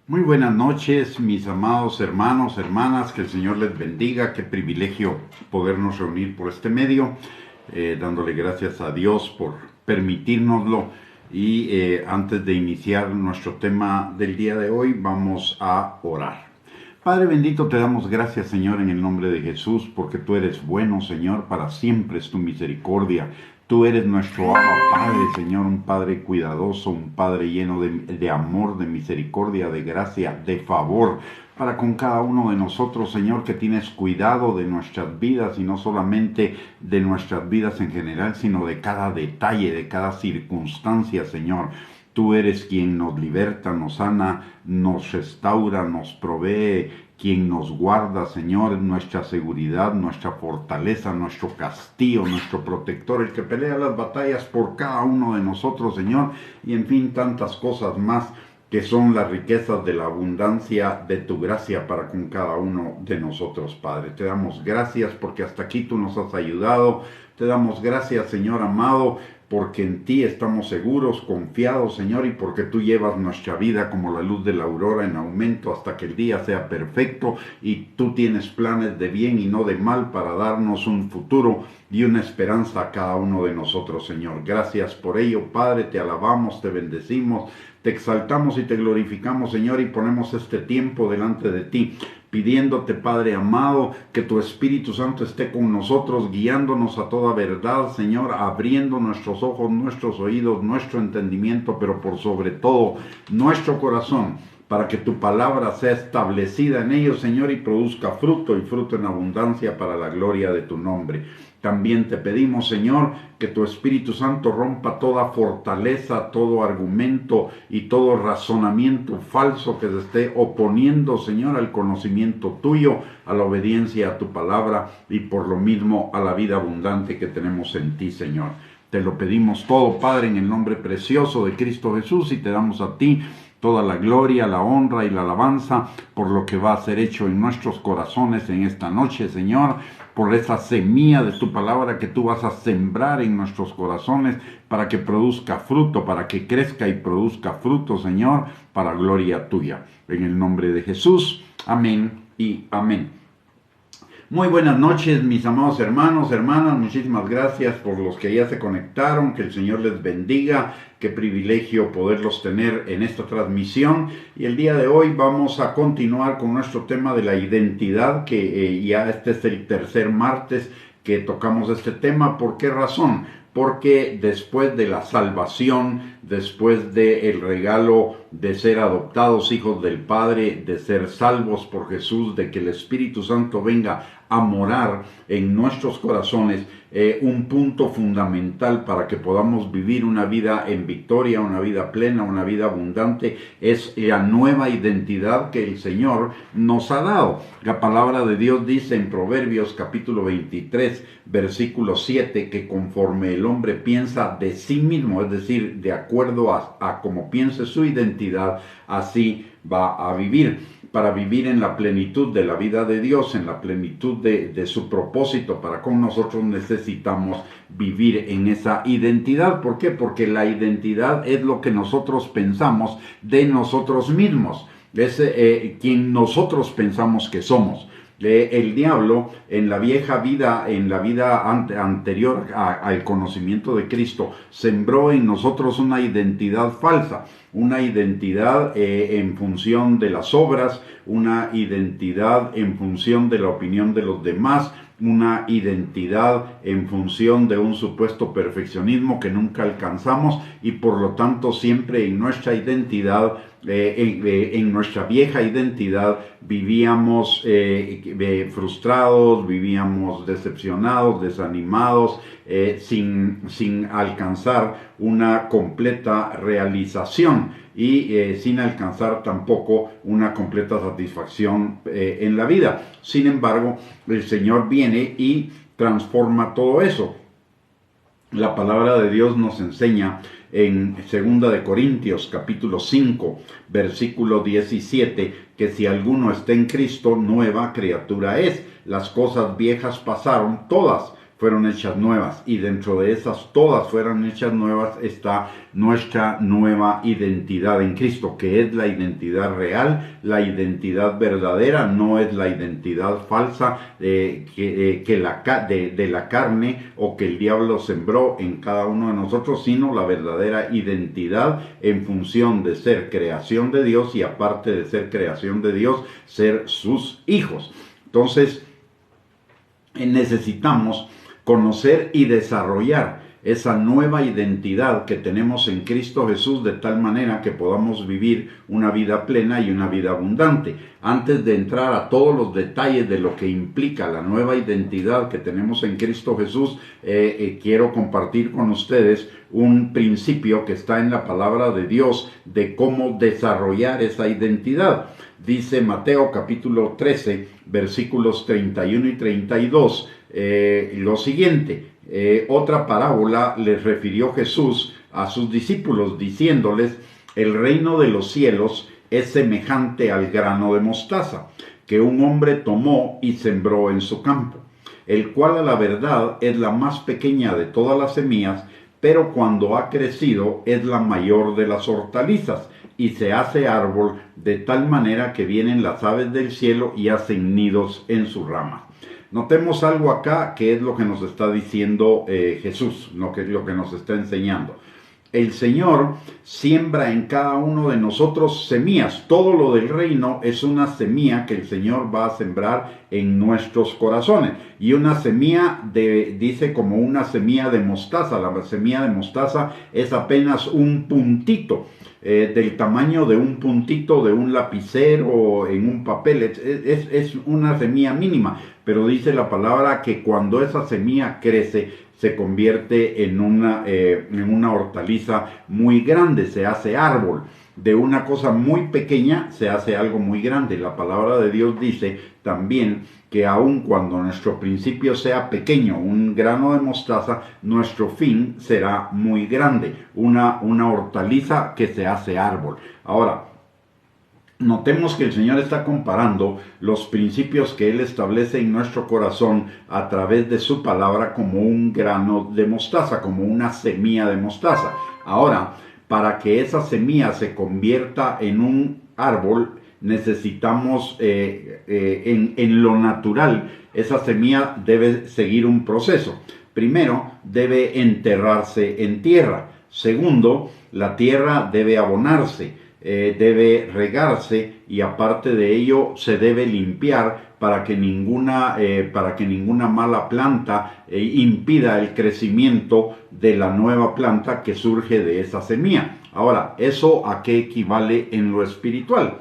Muy buenas noches, mis amados hermanos, hermanas, que el Señor les bendiga. Qué privilegio podernos reunir por este medio, dándole gracias a Dios por permitírnoslo. Y antes de iniciar nuestro tema del día de hoy, vamos a orar. Padre bendito, te damos gracias, Señor, en el nombre de Jesús, porque tú eres bueno, Señor, para siempre es tu misericordia. Tú eres nuestro Abba Padre, Señor, un Padre cuidadoso, un Padre lleno de amor, de misericordia, de gracia, de favor, para con cada uno de nosotros, Señor, que tienes cuidado de nuestras vidas y no solamente de nuestras vidas en general, sino de cada detalle, de cada circunstancia, Señor. Tú eres quien nos liberta, nos sana, nos restaura, nos provee, quien nos guarda, Señor, nuestra seguridad, nuestra fortaleza, nuestro castillo, nuestro protector, el que pelea las batallas por cada uno de nosotros, Señor, y en fin, tantas cosas más que son las riquezas de la abundancia de tu gracia para con cada uno de nosotros, Padre. Te damos gracias porque hasta aquí tú nos has ayudado. Te damos gracias, Señor amado, porque en ti estamos seguros, confiados, Señor, y porque tú llevas nuestra vida como la luz de la aurora en aumento hasta que el día sea perfecto, y tú tienes planes de bien y no de mal para darnos un futuro y una esperanza a cada uno de nosotros, Señor. Gracias por ello, Padre, te alabamos, te bendecimos, te exaltamos y te glorificamos, Señor, y ponemos este tiempo delante de ti, pidiéndote, Padre amado, que tu Espíritu Santo esté con nosotros, guiándonos a toda verdad, Señor, abriendo nuestros ojos, nuestros oídos, nuestro entendimiento, pero por sobre todo nuestro corazón, para que tu palabra sea establecida en ellos, Señor, y produzca fruto, y fruto en abundancia para la gloria de tu nombre. También te pedimos, Señor, que tu Espíritu Santo rompa toda fortaleza, todo argumento y todo razonamiento falso que se esté oponiendo, Señor, al conocimiento tuyo, a la obediencia a tu palabra y por lo mismo a la vida abundante que tenemos en ti, Señor. Te lo pedimos todo, Padre, en el nombre precioso de Cristo Jesús, y te damos a ti toda la gloria, la honra y la alabanza por lo que va a ser hecho en nuestros corazones en esta noche, Señor, por esa semilla de tu palabra que tú vas a sembrar en nuestros corazones para que produzca fruto, para que crezca y produzca fruto, Señor, para gloria tuya. En el nombre de Jesús, amén y amén. Muy buenas noches, mis amados hermanos, hermanas, muchísimas gracias por los que ya se conectaron, que el Señor les bendiga, qué privilegio poderlos tener en esta transmisión. Y el día de hoy vamos a continuar con nuestro tema de la identidad, que ya este es el tercer martes que tocamos este tema. ¿Por qué razón? Porque después de la salvación, después del regalo de ser adoptados hijos del Padre, de ser salvos por Jesús, de que el Espíritu Santo venga a morar en nuestros corazones, un punto fundamental para que podamos vivir una vida en victoria, una vida plena, una vida abundante, es la nueva identidad que el Señor nos ha dado. La palabra de Dios dice en Proverbios capítulo 23, versículo 7, que conforme el hombre piensa de sí mismo, es decir, de acuerdo a cómo piense su identidad, así va a vivir. Para vivir en la plenitud de la vida de Dios, en la plenitud de su propósito para con nosotros, necesitamos vivir en esa identidad. ¿Por qué? Porque la identidad es lo que nosotros pensamos de nosotros mismos, es quien nosotros pensamos que somos. El diablo en la vieja vida, en la vida anterior al conocimiento de Cristo, sembró en nosotros una identidad falsa, una identidad en función de las obras, una identidad en función de la opinión de los demás, una identidad en función de un supuesto perfeccionismo que nunca alcanzamos, y por lo tanto siempre en nuestra identidad, en nuestra vieja identidad, vivíamos frustrados, vivíamos decepcionados, desanimados, sin alcanzar una completa realización y sin alcanzar tampoco una completa satisfacción en la vida. Sin embargo, el Señor viene y transforma todo eso. La palabra de Dios nos enseña en 2 de Corintios capítulo 5, versículo 17, que si alguno está en Cristo, nueva criatura es. Las cosas viejas pasaron, todas fueron hechas nuevas, y dentro de esas todas fueron hechas nuevas está nuestra nueva identidad en Cristo, que es la identidad real, la identidad verdadera, no es la identidad falsa de la carne o que el diablo sembró en cada uno de nosotros, sino la verdadera identidad en función de ser creación de Dios y aparte de ser creación de Dios, ser sus hijos. Entonces, necesitamos conocer y desarrollar esa nueva identidad que tenemos en Cristo Jesús de tal manera que podamos vivir una vida plena y una vida abundante. Antes de entrar a todos los detalles de lo que implica la nueva identidad que tenemos en Cristo Jesús, quiero compartir con ustedes un principio que está en la palabra de Dios de cómo desarrollar esa identidad. Dice Mateo capítulo 13, versículos 31 y 32, lo siguiente: otra parábola les refirió Jesús a sus discípulos, diciéndoles: el reino de los cielos es semejante al grano de mostaza, que un hombre tomó y sembró en su campo, el cual a la verdad es la más pequeña de todas las semillas, pero cuando ha crecido es la mayor de las hortalizas, y se hace árbol de tal manera que vienen las aves del cielo y hacen nidos en sus ramas. Notemos algo acá que es lo que nos está diciendo Jesús, lo que nos está enseñando. El Señor siembra en cada uno de nosotros semillas. Todo lo del reino es una semilla que el Señor va a sembrar en nuestros corazones. Y una semilla, dice como una semilla de mostaza. La semilla de mostaza es apenas un puntito, del tamaño de un puntito de un lapicero en un papel. Es una semilla mínima. Pero dice la palabra que cuando esa semilla crece, se convierte en una hortaliza muy grande, se hace árbol. De una cosa muy pequeña se hace algo muy grande. La palabra de Dios dice también que aun cuando nuestro principio sea pequeño, un grano de mostaza, nuestro fin será muy grande. Una hortaliza que se hace árbol. Ahora, notemos que el Señor está comparando los principios que Él establece en nuestro corazón a través de su palabra como un grano de mostaza, como una semilla de mostaza. Ahora, para que esa semilla se convierta en un árbol, necesitamos en lo natural, esa semilla debe seguir un proceso. Primero, debe enterrarse en tierra. Segundo, la tierra debe abonarse. Debe regarse y aparte de ello se debe limpiar para que ninguna mala planta impida el crecimiento de la nueva planta que surge de esa semilla. Ahora, ¿eso a qué equivale en lo espiritual?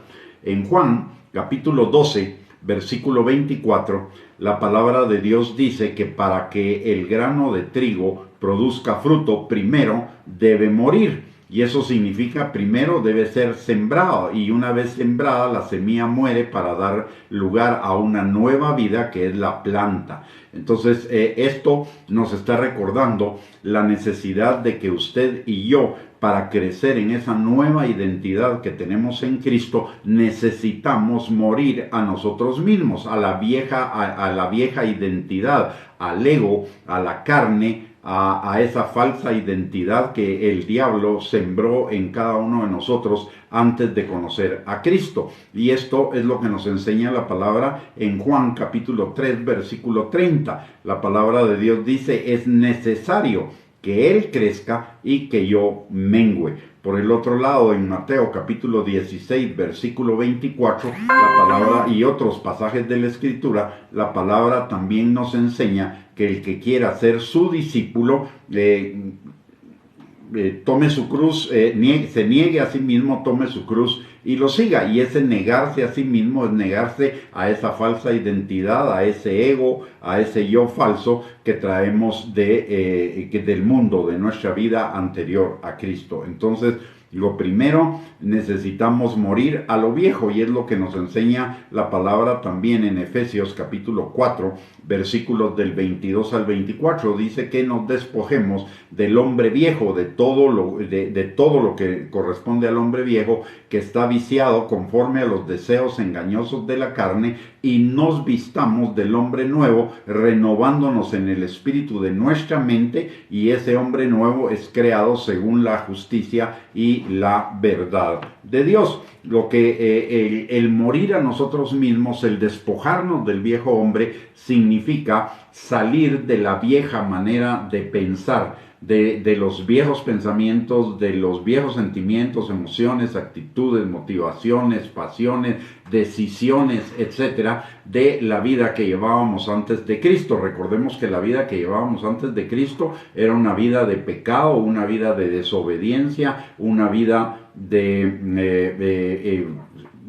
En Juan capítulo 12, versículo 24, la palabra de Dios dice que para que el grano de trigo produzca fruto, primero debe morir. Y eso significa primero debe ser sembrado, y una vez sembrada la semilla muere para dar lugar a una nueva vida que es la planta. Entonces esto nos está recordando la necesidad de que usted y yo, para crecer en esa nueva identidad que tenemos en Cristo, necesitamos morir a nosotros mismos, a la vieja identidad, al ego, a la carne, a esa falsa identidad que el diablo sembró en cada uno de nosotros antes de conocer a Cristo. Y esto es lo que nos enseña la palabra en Juan capítulo 3, versículo 30. La palabra de Dios dice: es necesario que Él crezca y que yo mengüe. Por el otro lado, en Mateo capítulo 16, versículo 24, la palabra y otros pasajes de la Escritura, la palabra también nos enseña que el que quiera ser su discípulo, tome su cruz, se niegue a sí mismo, tome su cruz y lo siga. Y ese negarse a sí mismo es negarse a esa falsa identidad, a ese ego, a ese yo falso que traemos del mundo, de nuestra vida anterior a Cristo. Entonces, Lo primero, necesitamos morir a lo viejo, y es lo que nos enseña la palabra también en Efesios capítulo 4, versículos del 22 al 24. Dice que nos despojemos del hombre viejo, de todo lo que corresponde al hombre viejo, que está viciado conforme a los deseos engañosos de la carne, y nos vistamos del hombre nuevo, renovándonos en el espíritu de nuestra mente, y ese hombre nuevo es creado según la justicia y la verdad de Dios. Lo que el morir a nosotros mismos, el despojarnos del viejo hombre, significa salir de la vieja manera de pensar, de los viejos pensamientos, de los viejos sentimientos, emociones, actitudes, motivaciones, pasiones, decisiones, etcétera, de la vida que llevábamos antes de Cristo. Recordemos que la vida que llevábamos antes de Cristo era una vida de pecado, una vida de desobediencia, una vida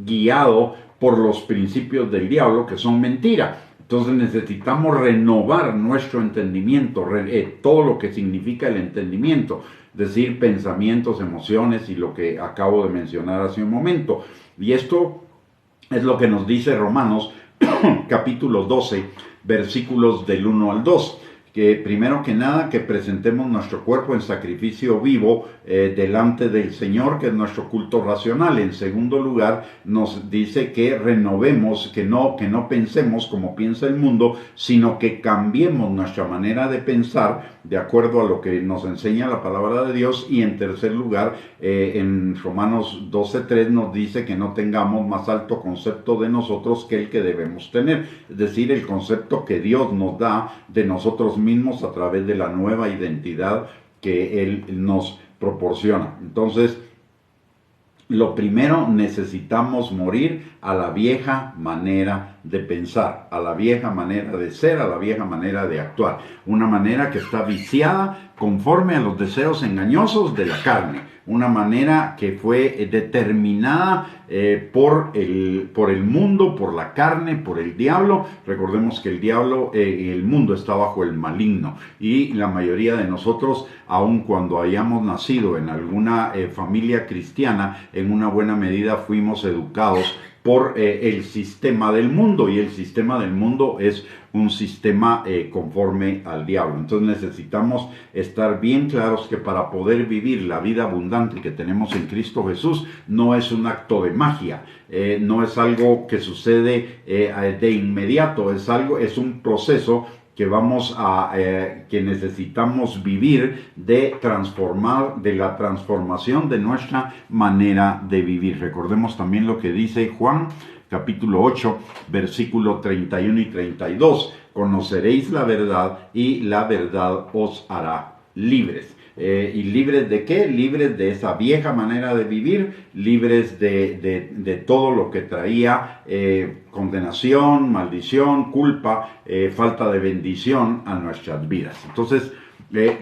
guiado por los principios del diablo, que son mentira. Entonces necesitamos renovar nuestro entendimiento, todo lo que significa el entendimiento, es decir, pensamientos, emociones y lo que acabo de mencionar hace un momento. Y esto es lo que nos dice Romanos capítulo 12, versículos del 1 al 2. Que primero que nada, que presentemos nuestro cuerpo en sacrificio vivo delante del Señor, que es nuestro culto racional. En segundo lugar, nos dice que renovemos, que no pensemos como piensa el mundo, sino que cambiemos nuestra manera de pensar de acuerdo a lo que nos enseña la palabra de Dios. Y en tercer lugar, en Romanos 12:3 nos dice que no tengamos más alto concepto de nosotros que el que debemos tener, es decir, el concepto que Dios nos da de nosotros mismos a través de la nueva identidad que Él nos proporciona. Entonces, lo primero, necesitamos morir a la vieja manera de pensar, a la vieja manera de ser, a la vieja manera de actuar. Una manera que está viciada conforme a los deseos engañosos de la carne. Una manera que fue determinada por el mundo, por la carne, por el diablo. Recordemos que el mundo está bajo el maligno, y la mayoría de nosotros, aun cuando hayamos nacido en alguna familia cristiana, en una buena medida fuimos educados por el sistema del mundo, y el sistema del mundo es un sistema conforme al diablo. Entonces necesitamos estar bien claros que para poder vivir la vida abundante que tenemos en Cristo Jesús, no es un acto de magia, no es algo que sucede de inmediato, es un proceso que que necesitamos vivir de la transformación de nuestra manera de vivir. Recordemos también lo que dice Juan capítulo 8, versículo 31 y 32. Conoceréis la verdad, y la verdad os hará libres. ¿Y libres de qué? Libres de esa vieja manera de vivir, libres de todo lo que traía condenación, maldición, culpa, falta de bendición a nuestras vidas. Entonces,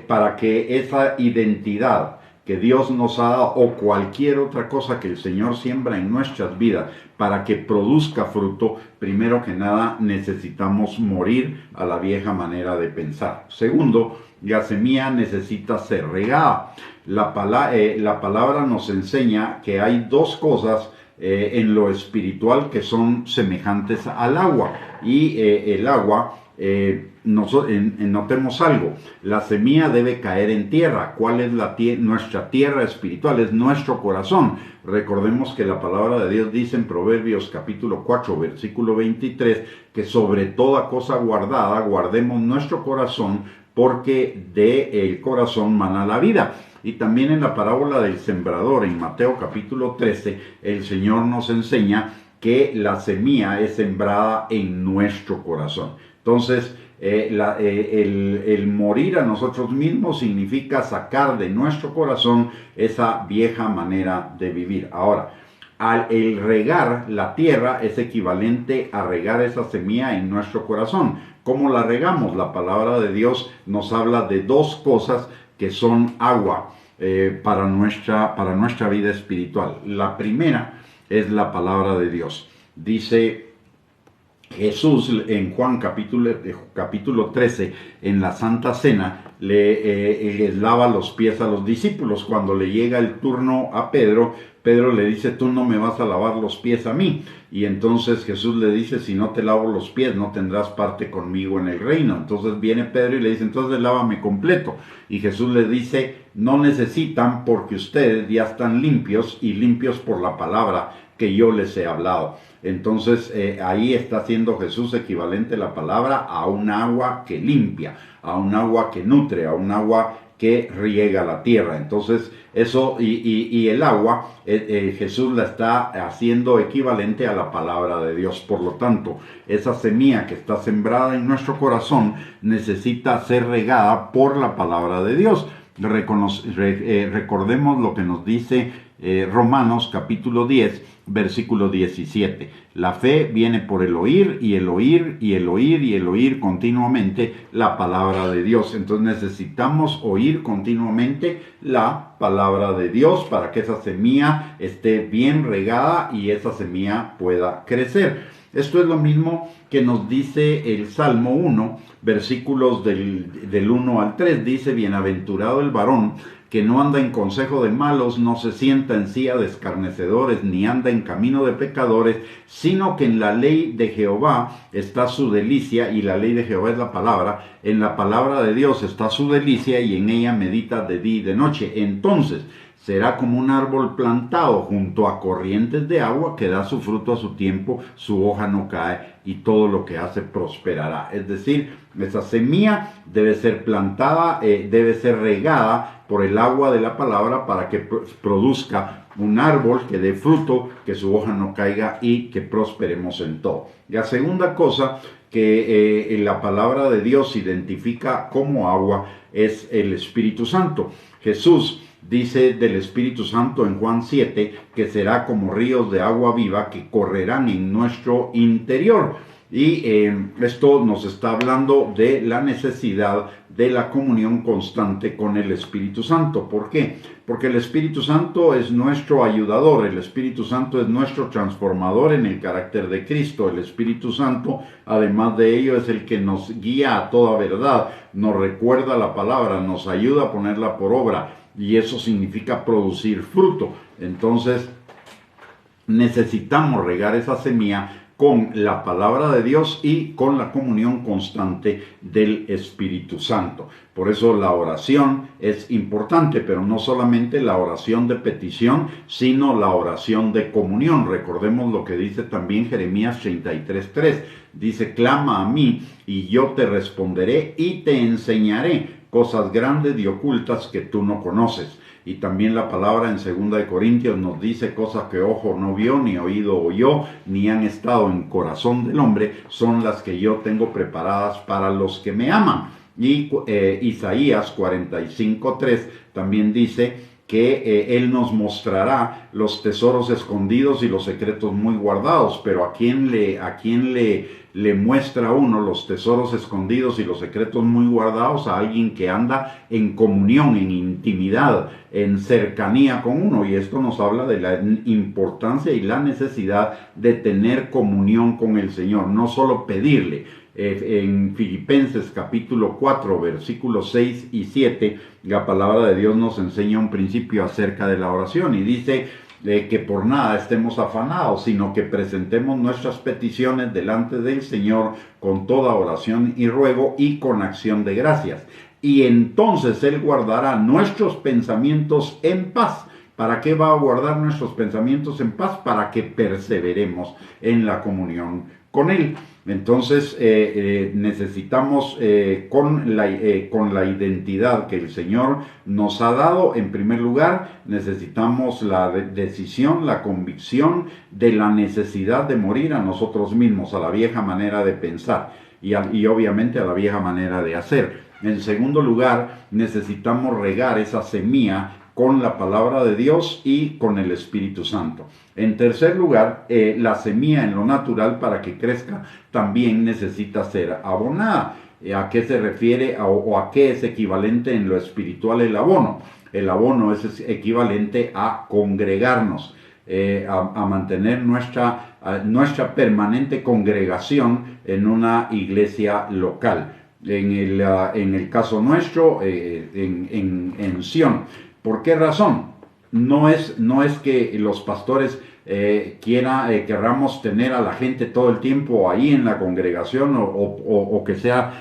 para que esa identidad que Dios nos ha dado, o cualquier otra cosa que el Señor siembra en nuestras vidas, para que produzca fruto, primero que nada necesitamos morir a la vieja manera de pensar. Segundo, la semilla necesita ser regada. La palabra nos enseña que hay dos cosas en lo espiritual que son semejantes al agua, y el agua, notemos algo, la semilla debe caer en tierra. ¿Cuál es nuestra tierra espiritual? Es nuestro corazón. Recordemos que la palabra de Dios dice en Proverbios capítulo 4, versículo 23, que sobre toda cosa guardada, guardemos nuestro corazón, porque del corazón mana la vida. Y también en la parábola del sembrador, en Mateo capítulo 13, el Señor nos enseña que la semilla es sembrada en nuestro corazón. Entonces, el morir a nosotros mismos significa sacar de nuestro corazón esa vieja manera de vivir. Ahora, el regar la tierra es equivalente a regar esa semilla en nuestro corazón. ¿Cómo la regamos? La palabra de Dios nos habla de dos cosas que son agua para nuestra vida espiritual. La primera es la palabra de Dios. Dice Jesús en Juan capítulo 13, en la Santa Cena, les lava los pies a los discípulos. Cuando le llega el turno a Pedro, Pedro le dice, tú no me vas a lavar los pies a mí. Y entonces Jesús le dice, si no te lavo los pies, no tendrás parte conmigo en el reino. Entonces viene Pedro y le dice, entonces lávame completo. Y Jesús le dice, no necesitan, porque ustedes ya están limpios, y limpios por la palabra que yo les he hablado. Entonces ahí está haciendo Jesús equivalente la palabra a un agua que limpia, a un agua que nutre, a un agua que riega la tierra. Entonces eso y el agua Jesús la está haciendo equivalente a la palabra de Dios. Por lo tanto, esa semilla que está sembrada en nuestro corazón necesita ser regada por la palabra de Dios. Recordemos lo que nos dice Romanos capítulo 10, versículo 17. La fe viene por el oír, y el oír, y el oír, y el oír continuamente la palabra de Dios. Entonces necesitamos oír continuamente la palabra de Dios para que esa semilla esté bien regada y esa semilla pueda crecer. Esto es lo mismo que nos dice el Salmo 1, versículos del 1 al 3. Dice, bienaventurado el varón que no anda en consejo de malos, no se sienta en silla de escarnecedores, ni anda en camino de pecadores, sino que en la ley de Jehová está su delicia, y la ley de Jehová es la palabra. En la palabra de Dios está su delicia, y en ella medita de día y de noche. Entonces será como un árbol plantado junto a corrientes de agua, que da su fruto a su tiempo, su hoja no cae, y todo lo que hace prosperará. Es decir, esa semilla debe ser plantada, debe ser regada por el agua de la palabra para que produzca un árbol que dé fruto, que su hoja no caiga y que prosperemos en todo. La segunda cosa que la palabra de Dios identifica como agua es el Espíritu Santo. Jesús dice del Espíritu Santo en Juan 7 que será como ríos de agua viva que correrán en nuestro interior. Y esto nos está hablando de la necesidad de la comunión constante con el Espíritu Santo. ¿Por qué? Porque el Espíritu Santo es nuestro ayudador, el Espíritu Santo es nuestro transformador en el carácter de Cristo. El Espíritu Santo, además de ello, es el que nos guía a toda verdad, nos recuerda la palabra, nos ayuda a ponerla por obra, y eso significa producir fruto. Entonces necesitamos regar esa semilla con la palabra de Dios y con la comunión constante del Espíritu Santo. Por eso la oración es importante, pero no solamente la oración de petición, sino la oración de comunión. Recordemos lo que dice también Jeremías 33:3. Dice, clama a mí y yo te responderé y te enseñaré cosas grandes y ocultas que tú no conoces. Y también la palabra en 2 de Corintios nos dice cosas que ojo no vio, ni oído oyó, ni han estado en corazón del hombre, son las que yo tengo preparadas para los que me aman. Y Isaías 45:3 también dice que Él nos mostrará los tesoros escondidos y los secretos muy guardados. Pero ¿a quién le muestra uno los tesoros escondidos y los secretos muy guardados? A alguien que anda en comunión, en intimidad, en cercanía con uno. Y esto nos habla de la importancia y la necesidad de tener comunión con el Señor, no solo pedirle. En Filipenses capítulo 4, versículos 6 y 7, la palabra de Dios nos enseña un principio acerca de la oración y dice que por nada estemos afanados, sino que presentemos nuestras peticiones delante del Señor con toda oración y ruego y con acción de gracias. Y entonces Él guardará nuestros pensamientos en paz. ¿Para qué va a guardar nuestros pensamientos en paz? Para que perseveremos en la comunión con Él. Entonces necesitamos con la identidad que el Señor nos ha dado, en primer lugar, necesitamos la decisión, la convicción de la necesidad de morir a nosotros mismos, a la vieja manera de pensar y obviamente a la vieja manera de hacer. En segundo lugar, necesitamos regar esa semilla con la palabra de Dios y con el Espíritu Santo. En tercer lugar, la semilla en lo natural, para que crezca, también necesita ser abonada. ¿A qué se refiere o a qué es equivalente en lo espiritual el abono? El abono es equivalente a congregarnos. a mantener nuestra permanente congregación en una iglesia local. En el caso nuestro, en Sion. ¿Por qué razón? No es que los pastores querramos tener a la gente todo el tiempo ahí en la congregación o que sea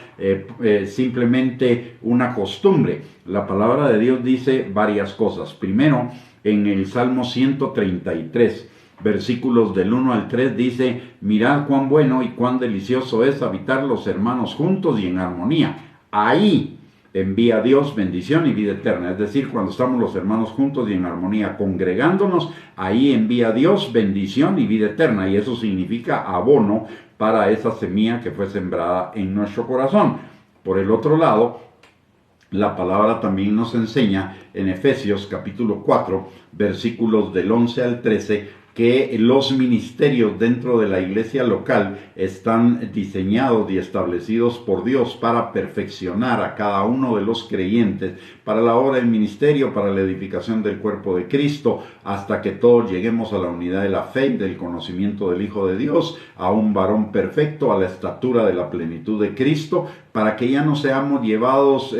simplemente una costumbre. La palabra de Dios dice varias cosas. Primero, en el Salmo 133, versículos del 1 al 3 dice: mirad cuán bueno y cuán delicioso es habitar los hermanos juntos y en armonía. Ahí envía Dios bendición y vida eterna. Es decir, cuando estamos los hermanos juntos y en armonía congregándonos, ahí envía Dios bendición y vida eterna. Y eso significa abono para esa semilla que fue sembrada en nuestro corazón. Por el otro lado, la palabra también nos enseña en Efesios capítulo 4, versículos del 11 al 13, que los ministerios dentro de la iglesia local están diseñados y establecidos por Dios para perfeccionar a cada uno de los creyentes para la obra del ministerio, para la edificación del cuerpo de Cristo, hasta que todos lleguemos a la unidad de la fe y del conocimiento del Hijo de Dios, a un varón perfecto, a la estatura de la plenitud de Cristo, para que ya no seamos llevados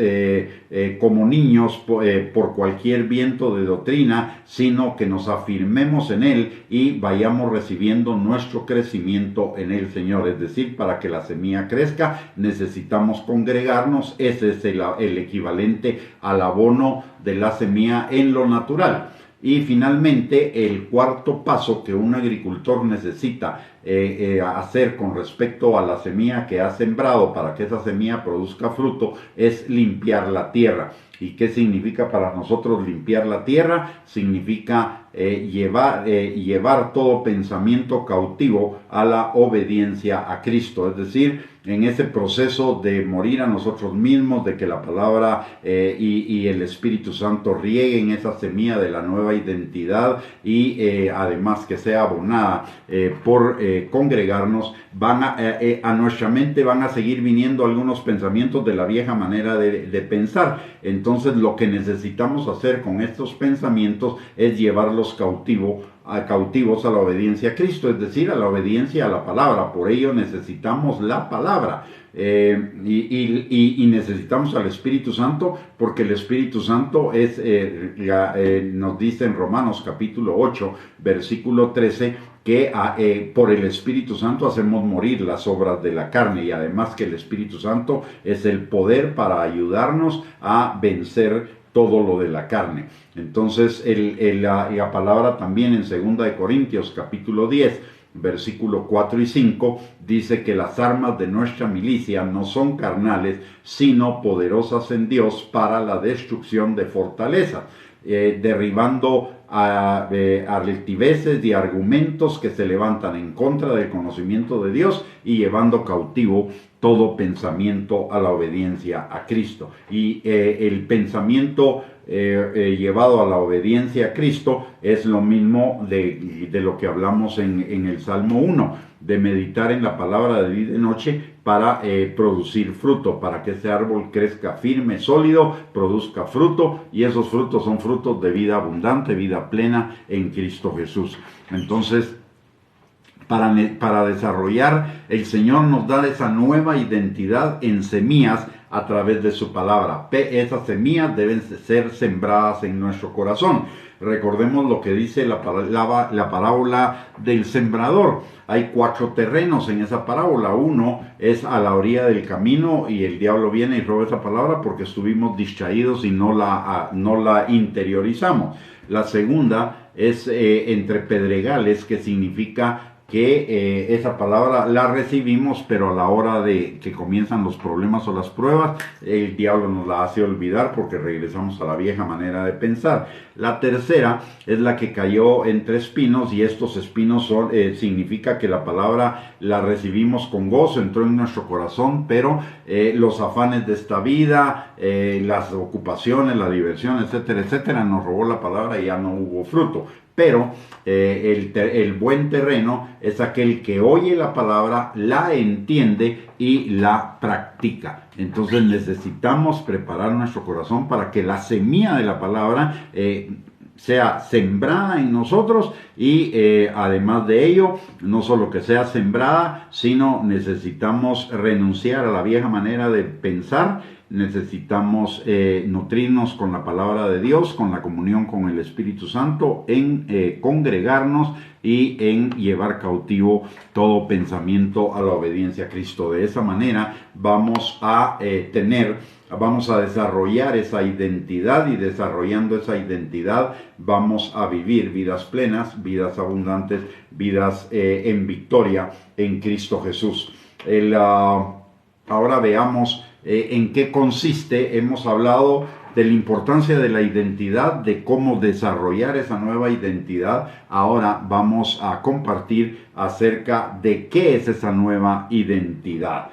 como niños por cualquier viento de doctrina, sino que nos afirmemos en Él y vayamos recibiendo nuestro crecimiento en el Señor. Es decir, para que la semilla crezca necesitamos congregarnos. Ese es el equivalente al abono de la semilla en lo natural. Y finalmente, el cuarto paso que un agricultor necesita hacer con respecto a la semilla que ha sembrado para que esa semilla produzca fruto es limpiar la tierra. ¿Y qué significa para nosotros limpiar la tierra? Significa llevar todo pensamiento cautivo a la obediencia a Cristo. Es decir, en ese proceso de morir a nosotros mismos, de que la palabra y el Espíritu Santo rieguen esa semilla de la nueva identidad y además que sea abonada por congregarnos, a nuestra mente van a seguir viniendo algunos pensamientos de la vieja manera de pensar. Entonces lo que necesitamos hacer con estos pensamientos es llevarlos cautivos a la obediencia a Cristo, es decir, a la obediencia a la palabra. Por ello necesitamos la palabra y necesitamos al Espíritu Santo, porque el Espíritu Santo es, nos dice en Romanos capítulo 8, versículo 13, que por el Espíritu Santo hacemos morir las obras de la carne, y además que el Espíritu Santo es el poder para ayudarnos a vencer todo lo de la carne. Entonces la palabra también en 2 de Corintios capítulo 10, versículo 4 y 5, dice que las armas de nuestra milicia no son carnales, sino poderosas en Dios para la destrucción de fortalezas, derribando altiveces y argumentos que se levantan en contra del conocimiento de Dios y llevando cautivo todo pensamiento a la obediencia a Cristo. Y el pensamiento llevado a la obediencia a Cristo es lo mismo de lo que hablamos en el Salmo 1, de meditar en la palabra de día y de noche para producir fruto, para que ese árbol crezca firme, sólido, produzca fruto, y esos frutos son frutos de vida abundante, vida plena en Cristo Jesús. Entonces, para desarrollar, el Señor nos da esa nueva identidad en semillas a través de su palabra. Esas semillas deben ser sembradas en nuestro corazón. Recordemos lo que dice la parábola del sembrador. Hay 4 terrenos en esa parábola. Uno es a la orilla del camino y el diablo viene y roba esa palabra porque estuvimos distraídos y no la interiorizamos. La segunda es entre pedregales, que significa que esa palabra la recibimos, pero a la hora de que comienzan los problemas o las pruebas, el diablo nos la hace olvidar porque regresamos a la vieja manera de pensar. La tercera es la que cayó entre espinos, y estos espinos significa que la palabra la recibimos con gozo, entró en nuestro corazón, pero los afanes de esta vida, las ocupaciones, la diversión, etcétera, etcétera, nos robó la palabra y ya no hubo fruto. Pero el buen terreno es aquel que oye la palabra, la entiende y la practica. Entonces necesitamos preparar nuestro corazón para que la semilla de la palabra sea sembrada en nosotros y además de ello, no solo que sea sembrada, sino necesitamos renunciar a la vieja manera de pensar, necesitamos nutrirnos con la palabra de Dios, con la comunión con el Espíritu Santo, en congregarnos y en llevar cautivo todo pensamiento a la obediencia a Cristo. De esa manera vamos a desarrollar esa identidad, y desarrollando esa identidad vamos a vivir vidas plenas, vidas abundantes, vidas en victoria en Cristo Jesús. Ahora veamos en qué consiste. Hemos hablado de la importancia de la identidad, de cómo desarrollar esa nueva identidad. Ahora vamos a compartir acerca de qué es esa nueva identidad.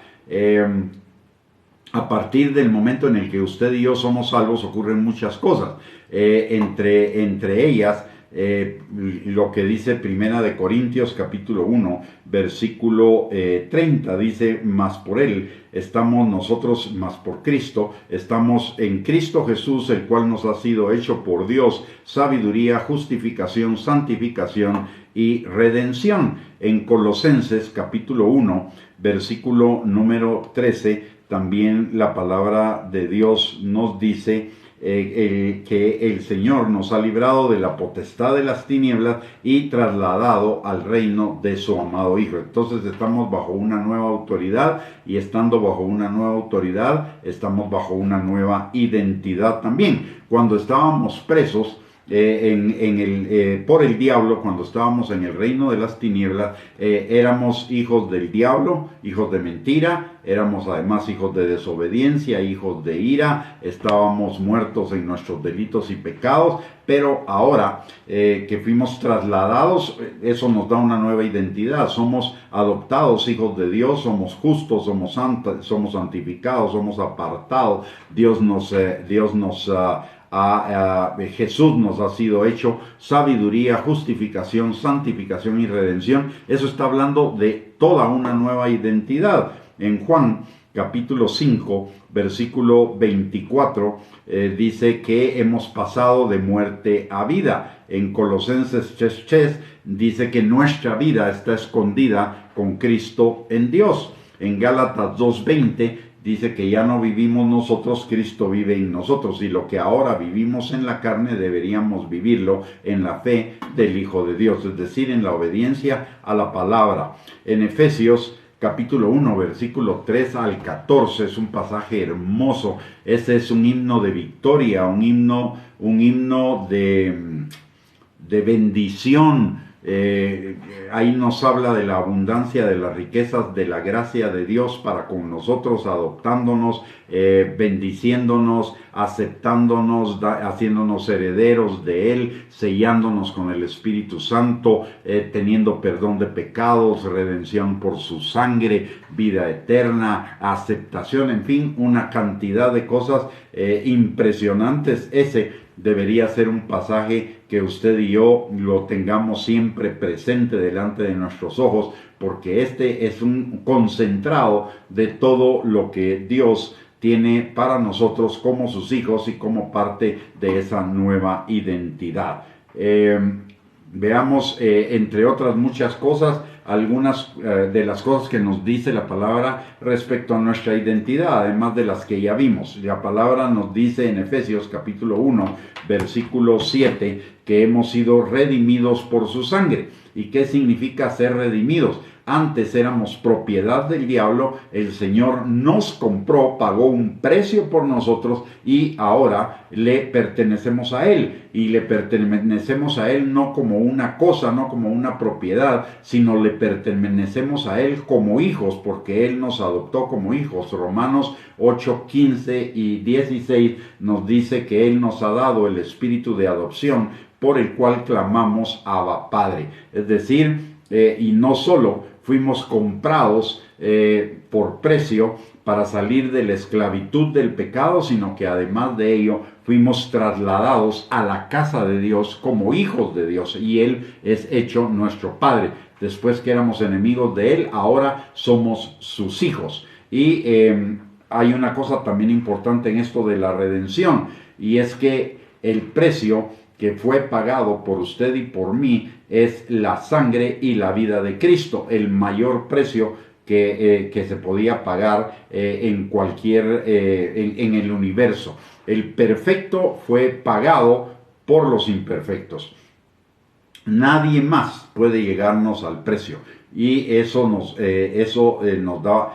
A partir del momento en el que usted y yo somos salvos, ocurren muchas cosas. Entre ellas, lo que dice Primera de Corintios capítulo 1 versículo 30, dice: mas por él estamos nosotros, mas por Cristo estamos en Cristo Jesús, el cual nos ha sido hecho por Dios sabiduría, justificación, santificación y redención. En Colosenses capítulo 1 versículo número 13, también la palabra de Dios nos dice que el Señor nos ha librado de la potestad de las tinieblas y trasladado al reino de su amado Hijo. Entonces estamos bajo una nueva autoridad, y estando bajo una nueva autoridad estamos bajo una nueva identidad también. Cuando estábamos presos por el diablo, cuando estábamos en el reino de las tinieblas, éramos hijos del diablo, hijos de mentira, éramos además hijos de desobediencia, hijos de ira, estábamos muertos en nuestros delitos y pecados. Pero ahora que fuimos trasladados, eso nos da una nueva identidad. Somos adoptados hijos de Dios, somos justos, somos santos, somos santificados, somos apartados. Jesús nos ha sido hecho sabiduría, justificación, santificación y redención. Eso está hablando de toda una nueva identidad. En Juan capítulo 5 versículo 24 dice que hemos pasado de muerte a vida. En Colosenses 3:3 dice que nuestra vida está escondida con Cristo en Dios. En Gálatas 2:20 dice que ya no vivimos nosotros, Cristo vive en nosotros, y lo que ahora vivimos en la carne deberíamos vivirlo en la fe del Hijo de Dios, es decir, en la obediencia a la palabra. En Efesios capítulo 1, versículo 3 al 14, es un pasaje hermoso. Ese es un himno de victoria, un himno de bendición. Ahí nos habla de la abundancia de las riquezas de la gracia de Dios para con nosotros, adoptándonos, bendiciéndonos, aceptándonos, haciéndonos herederos de Él, sellándonos con el Espíritu Santo, teniendo perdón de pecados, redención por su sangre, vida eterna, aceptación, en fin, una cantidad de cosas impresionantes. Ese debería ser un pasaje que usted y yo lo tengamos siempre presente delante de nuestros ojos, porque este es un concentrado de todo lo que Dios tiene para nosotros como sus hijos y como parte de esa nueva identidad. Veamos, entre otras muchas cosas, algunas de las cosas que nos dice la palabra respecto a nuestra identidad, además de las que ya vimos. La palabra nos dice en Efesios capítulo 1, versículo 7, que hemos sido redimidos por su sangre. ¿Y qué significa ser redimidos? Antes éramos propiedad del diablo, el Señor nos compró, pagó un precio por nosotros, y ahora le pertenecemos a Él. Y le pertenecemos a Él no como una cosa, no como una propiedad, sino le pertenecemos a Él como hijos, porque Él nos adoptó como hijos. Romanos 8, 15 y 16 nos dice que Él nos ha dado el espíritu de adopción, por el cual clamamos Abba Padre. Es decir, y no solo fuimos comprados por precio para salir de la esclavitud del pecado, sino que además de ello fuimos trasladados a la casa de Dios como hijos de Dios, y Él es hecho nuestro Padre. Después que éramos enemigos de Él, ahora somos sus hijos. Y hay una cosa también importante en esto de la redención, y es que el precio que fue pagado por usted y por mí es la sangre y la vida de Cristo, el mayor precio que se podía pagar en cualquier, en el universo. El perfecto fue pagado por los imperfectos. Nadie más puede llegarnos al precio. Y eso nos da,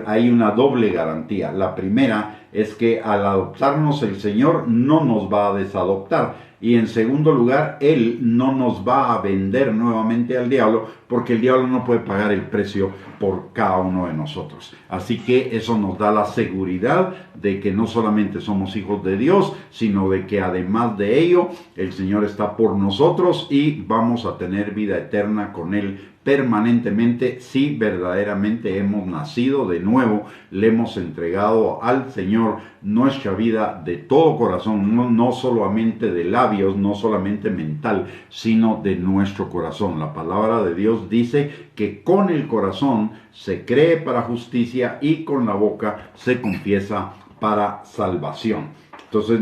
hay una doble garantía. La primera es que al adoptarnos el Señor no nos va a desadoptar. Y en segundo lugar, Él no nos va a vender nuevamente al diablo, porque el diablo no puede pagar el precio por cada uno de nosotros. Así que eso nos da la seguridad de que no solamente somos hijos de Dios, sino de que además de ello, el Señor está por nosotros y vamos a tener vida eterna con Él permanentemente si verdaderamente hemos nacido de nuevo, le hemos entregado al Señor nuestra vida de todo corazón, no solamente de labios, no solamente mental, sino de nuestro corazón. La palabra de Dios dice que con el corazón se cree para justicia y con la boca se confiesa para salvación. Entonces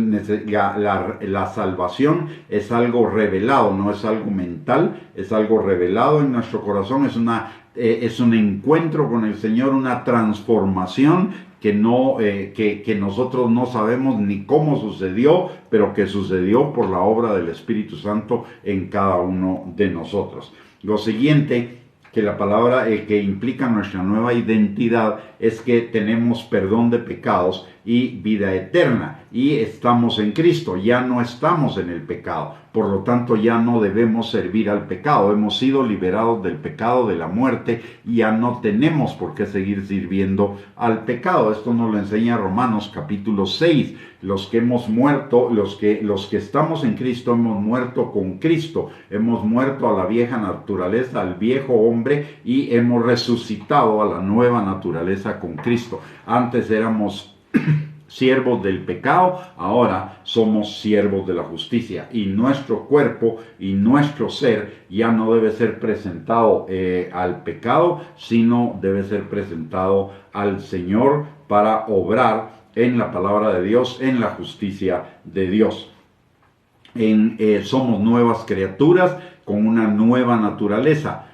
la salvación es algo revelado, no es algo mental, es algo revelado en nuestro corazón, es un encuentro con el Señor, una transformación que nosotros no sabemos ni cómo sucedió, pero que sucedió por la obra del Espíritu Santo en cada uno de nosotros. Lo siguiente que la palabra que implica nuestra nueva identidad es que tenemos perdón de pecados y vida eterna y estamos en Cristo, ya no estamos en el pecado, por lo tanto ya no debemos servir al pecado, hemos sido liberados del pecado, de la muerte y ya no tenemos por qué seguir sirviendo al pecado. Esto nos lo enseña Romanos capítulo 6. Los que hemos muerto, los que estamos en Cristo, hemos muerto con Cristo, hemos muerto a la vieja naturaleza, al viejo hombre y hemos resucitado a la nueva naturaleza con Cristo. Antes éramos siervos del pecado, ahora somos siervos de la justicia y nuestro cuerpo y nuestro ser ya no debe ser presentado al pecado, sino debe ser presentado al Señor para obrar en la palabra de Dios, en la justicia de Dios. Somos nuevas criaturas con una nueva naturaleza.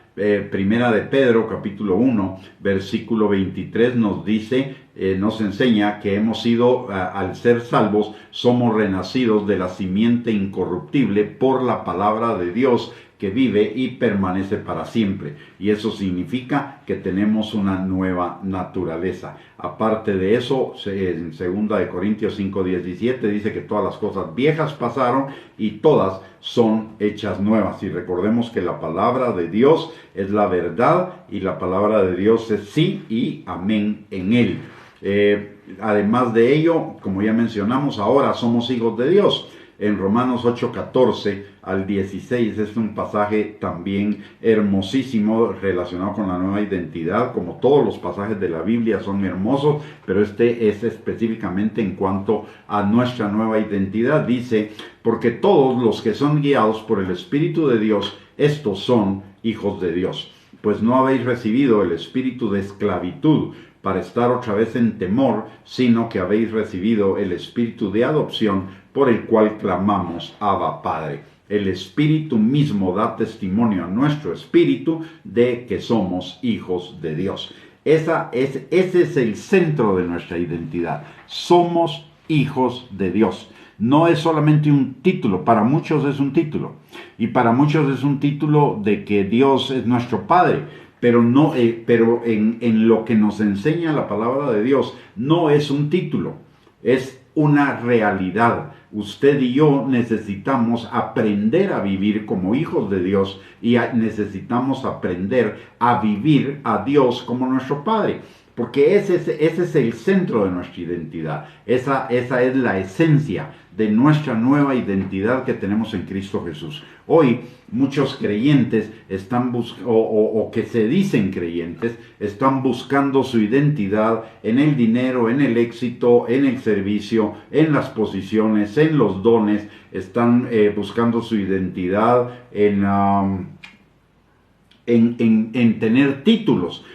Primera de Pedro, capítulo 1, versículo 23 nos dice, nos enseña que hemos sido, al ser salvos, somos renacidos de la simiente incorruptible por la palabra de Dios que vive y permanece para siempre. Y eso significa que tenemos una nueva naturaleza. Aparte de eso, en 2 Corintios 5:17 dice que todas las cosas viejas pasaron y todas son hechas nuevas. Y recordemos que la palabra de Dios es la verdad y la palabra de Dios es sí y amén en él. Además de ello, como ya mencionamos, ahora somos hijos de Dios. En Romanos 8:14 al 16 es un pasaje también hermosísimo relacionado con la nueva identidad. Como todos los pasajes de la Biblia son hermosos, pero este es específicamente en cuanto a nuestra nueva identidad. Dice, porque todos los que son guiados por el Espíritu de Dios, estos son hijos de Dios. Pues no habéis recibido el espíritu de esclavitud para estar otra vez en temor, sino que habéis recibido el espíritu de adopción, por el cual clamamos, Abba, Padre. El Espíritu mismo da testimonio a nuestro espíritu de que somos hijos de Dios. Ese es el centro de nuestra identidad. Somos hijos de Dios. No es solamente un título, para muchos es un título. Y para muchos es un título de que Dios es nuestro Padre. Pero en lo que nos enseña la palabra de Dios, no es un título, es una realidad. Usted y yo necesitamos aprender a vivir como hijos de Dios y necesitamos aprender a vivir a Dios como nuestro Padre. Porque ese es el centro de nuestra identidad. Esa es la esencia de nuestra nueva identidad que tenemos en Cristo Jesús. Hoy muchos creyentes o que se dicen creyentes están buscando su identidad en el dinero, en el éxito, en el servicio, en las posiciones, en los dones. Están buscando su identidad en en tener títulos.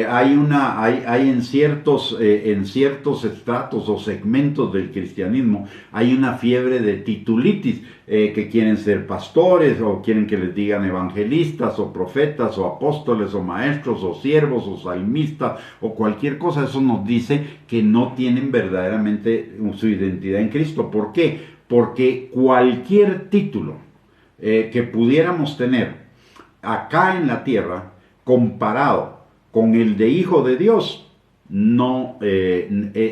Hay en ciertos estratos o segmentos del cristianismo, hay una fiebre de titulitis, que quieren ser pastores o quieren que les digan evangelistas o profetas o apóstoles o maestros o siervos o salmistas o cualquier cosa. Eso nos dice que no tienen verdaderamente su identidad en Cristo. ¿Por qué? Porque cualquier título que pudiéramos tener acá en la tierra, comparado con el de hijo de Dios, no,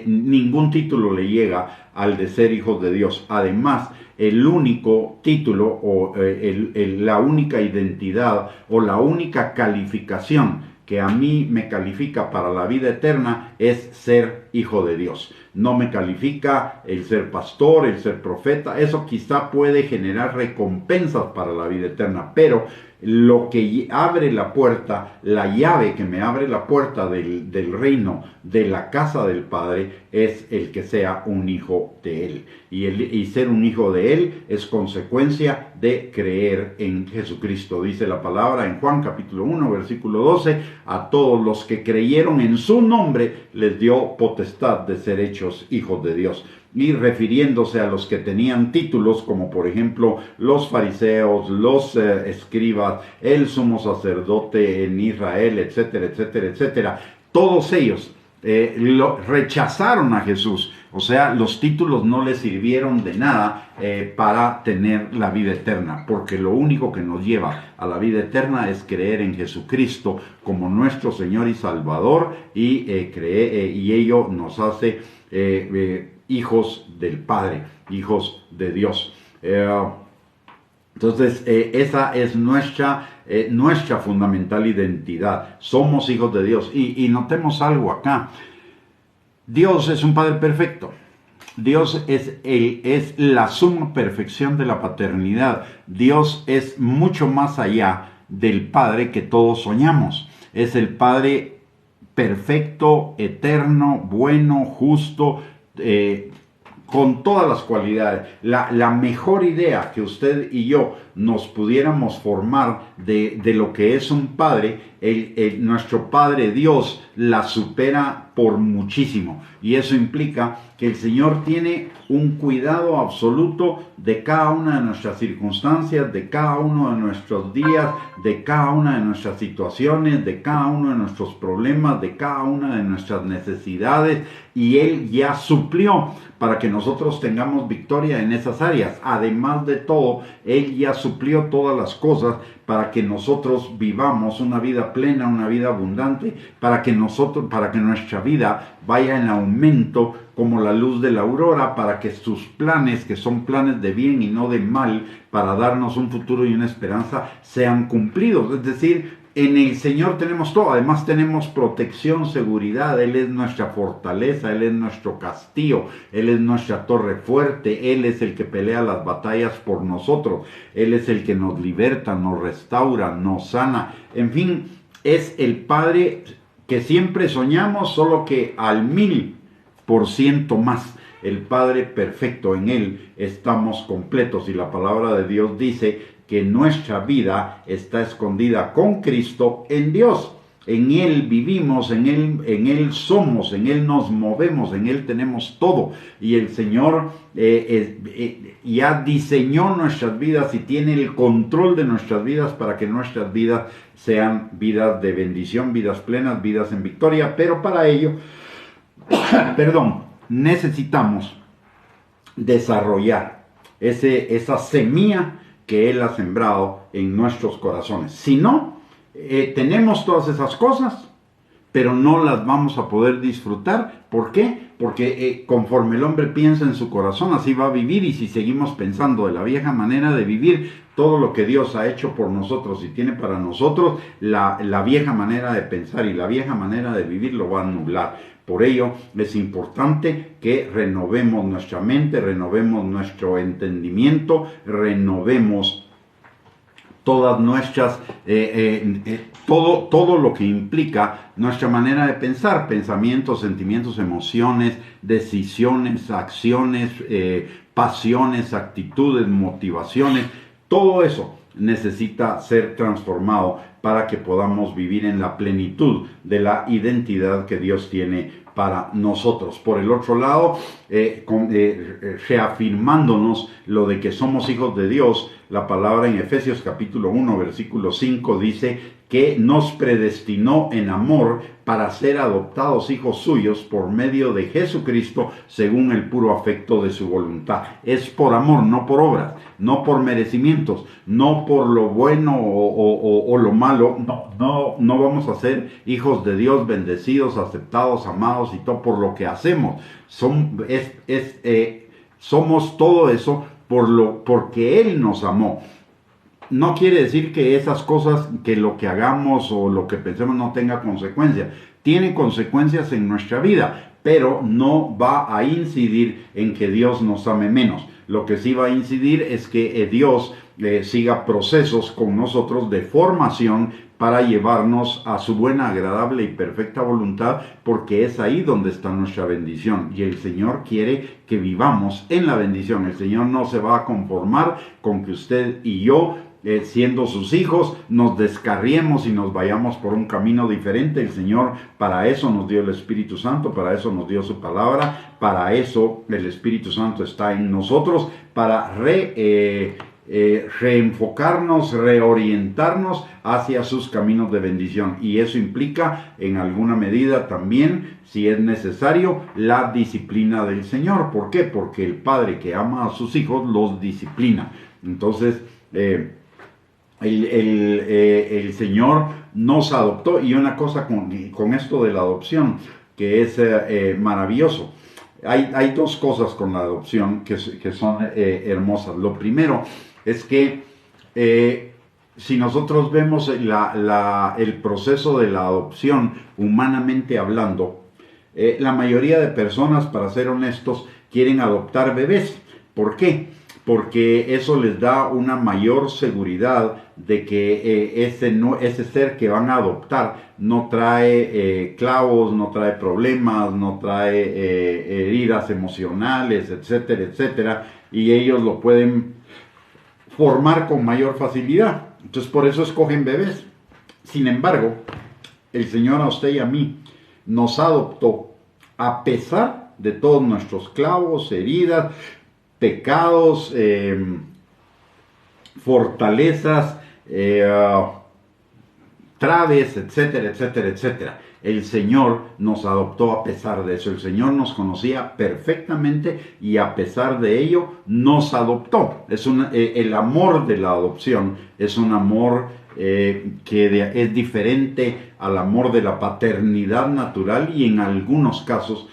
ningún título le llega al de ser hijo de Dios. Además, el único título o la única identidad o la única calificación que a mí me califica para la vida eterna es ser hijo de Dios. No me califica el ser pastor, el ser profeta. Eso quizá puede generar recompensas para la vida eterna, pero lo que abre la puerta, la llave que me abre la puerta del reino, de la casa del Padre, es el que sea un hijo de Él. Y ser un hijo de Él es consecuencia de creer en Jesucristo. Dice la palabra en Juan capítulo 1, versículo 12, a todos los que creyeron en su nombre les dio potestad de ser hechos hijos de Dios. Y refiriéndose a los que tenían títulos, como por ejemplo los fariseos, los escribas, el sumo sacerdote en Israel, etcétera, etcétera, etcétera, todos ellos rechazaron a Jesús. O sea, los títulos no les sirvieron de nada para tener la vida eterna, porque lo único que nos lleva a la vida eterna es creer en Jesucristo como nuestro Señor y Salvador, y ello nos hace hijos del Padre, hijos de Dios. Entonces, esa es nuestra fundamental identidad. Somos hijos de Dios. Y notemos algo acá. Dios es un Padre perfecto. Dios es la suma perfección de la paternidad. Dios es mucho más allá del Padre que todos soñamos. Es el Padre perfecto, eterno, bueno, justo, con todas las cualidades. La mejor idea que usted y yo nos pudiéramos formar de lo que es un padre, nuestro Padre Dios la supera por muchísimo. Y eso implica que el Señor tiene un cuidado absoluto de cada una de nuestras circunstancias, de cada uno de nuestros días, de cada una de nuestras situaciones, de cada uno de nuestros problemas, de cada una de nuestras necesidades, y Él ya suplió para que nosotros tengamos victoria en esas áreas. Además de todo, Él ya suplió todas las cosas para que nosotros vivamos una vida plena, una vida abundante, para que nuestra vida vaya en aumento como la luz de la aurora, para que sus planes, que son planes de bien y no de mal, para darnos un futuro y una esperanza, sean cumplidos. Es decir, en el Señor tenemos todo. Además tenemos protección, seguridad. Él es nuestra fortaleza, Él es nuestro castillo, Él es nuestra torre fuerte, Él es el que pelea las batallas por nosotros, Él es el que nos liberta, nos restaura, nos sana. En fin, es el Padre que siempre soñamos, solo que al 1000% más. El Padre perfecto, en Él estamos completos, y la palabra de Dios dice que nuestra vida está escondida con Cristo en Dios. En Él vivimos, en Él somos, en Él nos movemos, en Él tenemos todo. Y el Señor ya diseñó nuestras vidas y tiene el control de nuestras vidas para que nuestras vidas sean vidas de bendición, vidas plenas, vidas en victoria. Pero para ello, necesitamos desarrollar esa semilla que Él ha sembrado en nuestros corazones. Si no, tenemos todas esas cosas, pero no las vamos a poder disfrutar. ¿Por qué? Porque conforme el hombre piensa en su corazón, así va a vivir. Y si seguimos pensando de la vieja manera de vivir, todo lo que Dios ha hecho por nosotros y tiene para nosotros, la vieja manera de pensar y la vieja manera de vivir lo va a anular. Por ello es importante que renovemos nuestra mente, renovemos nuestro entendimiento, renovemos todas nuestras, todo lo que implica nuestra manera de pensar, pensamientos, sentimientos, emociones, decisiones, acciones, pasiones, actitudes, motivaciones. Todo eso necesita ser transformado para que podamos vivir en la plenitud de la identidad que Dios tiene para nosotros. Por el otro lado, reafirmándonos lo de que somos hijos de Dios, la palabra en Efesios capítulo 1, versículo 5 dice que nos predestinó en amor para ser adoptados hijos suyos por medio de Jesucristo según el puro afecto de su voluntad. Es por amor, no por obras, no por merecimientos, no por lo bueno o lo malo. No vamos a ser hijos de Dios, bendecidos, aceptados, amados y todo por lo que hacemos. Somos todo eso porque Él nos amó. No quiere decir que esas cosas, que lo que hagamos o lo que pensemos no tenga consecuencias. Tiene consecuencias en nuestra vida, pero no va a incidir en que Dios nos ame menos. Lo que sí va a incidir es que Dios siga procesos con nosotros de formación para llevarnos a su buena, agradable y perfecta voluntad, porque es ahí donde está nuestra bendición. Y el Señor quiere que vivamos en la bendición. El Señor no se va a conformar con que usted y yo, siendo sus hijos, nos descarriemos y nos vayamos por un camino diferente. El Señor para eso nos dio el Espíritu Santo, para eso nos dio su palabra, para eso el Espíritu Santo está en nosotros, para reenfocarnos, reorientarnos hacia sus caminos de bendición. Y eso implica en alguna medida también, si es necesario, la disciplina del Señor. ¿Por qué? Porque el Padre que ama a sus hijos los disciplina. Entonces, el Señor nos adoptó. Y una cosa con esto de la adopción que es maravilloso. Hay dos cosas con la adopción que son hermosas. Lo primero es que si nosotros vemos el proceso de la adopción, humanamente hablando, la mayoría de personas, para ser honestos, quieren adoptar bebés. ¿Por qué? Porque eso les da una mayor seguridad de que ese ser que van a adoptar no trae clavos, no trae problemas, no trae heridas emocionales, etcétera, etcétera, y ellos lo pueden formar con mayor facilidad. Entonces por eso escogen bebés. Sin embargo, el Señor a usted y a mí nos adoptó a pesar de todos nuestros clavos, heridas, pecados, fortalezas, traves, etcétera, etcétera, etcétera. El Señor nos adoptó a pesar de eso. El Señor nos conocía perfectamente y a pesar de ello nos adoptó. El amor de la adopción es un amor que es diferente al amor de la paternidad natural y en algunos casos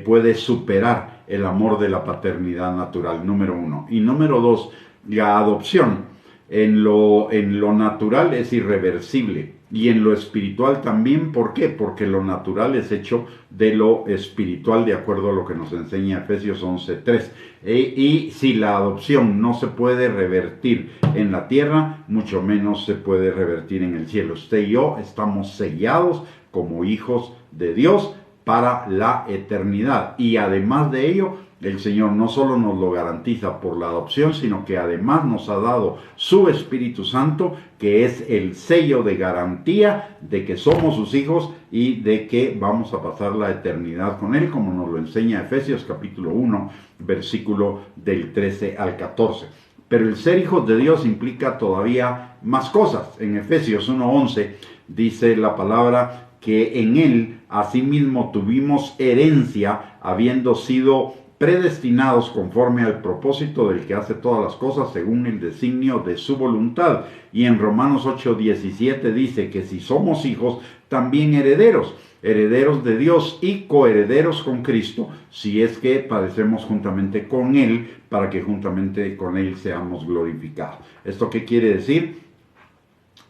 puede superar el amor de la paternidad natural, número uno. Y número dos, la adopción en lo natural es irreversible. Y en lo espiritual también. ¿Por qué? Porque lo natural es hecho de lo espiritual, de acuerdo a lo que nos enseña Efesios 11:3. Y si la adopción no se puede revertir en la tierra, mucho menos se puede revertir en el cielo. Usted y yo estamos sellados como hijos de Dios para la eternidad. Y además de ello, el Señor no solo nos lo garantiza por la adopción, sino que además nos ha dado su Espíritu Santo, que es el sello de garantía de que somos sus hijos y de que vamos a pasar la eternidad con Él, como nos lo enseña Efesios capítulo 1, versículo del 13 al 14. Pero el ser hijos de Dios implica todavía más cosas. En Efesios 1:11 dice la palabra que en Él asimismo tuvimos herencia, habiendo sido predestinados conforme al propósito del que hace todas las cosas según el designio de su voluntad. Y en Romanos 8:17 dice que si somos hijos, también herederos, herederos de Dios y coherederos con Cristo, si es que padecemos juntamente con Él, para que juntamente con Él seamos glorificados. ¿Esto qué quiere decir?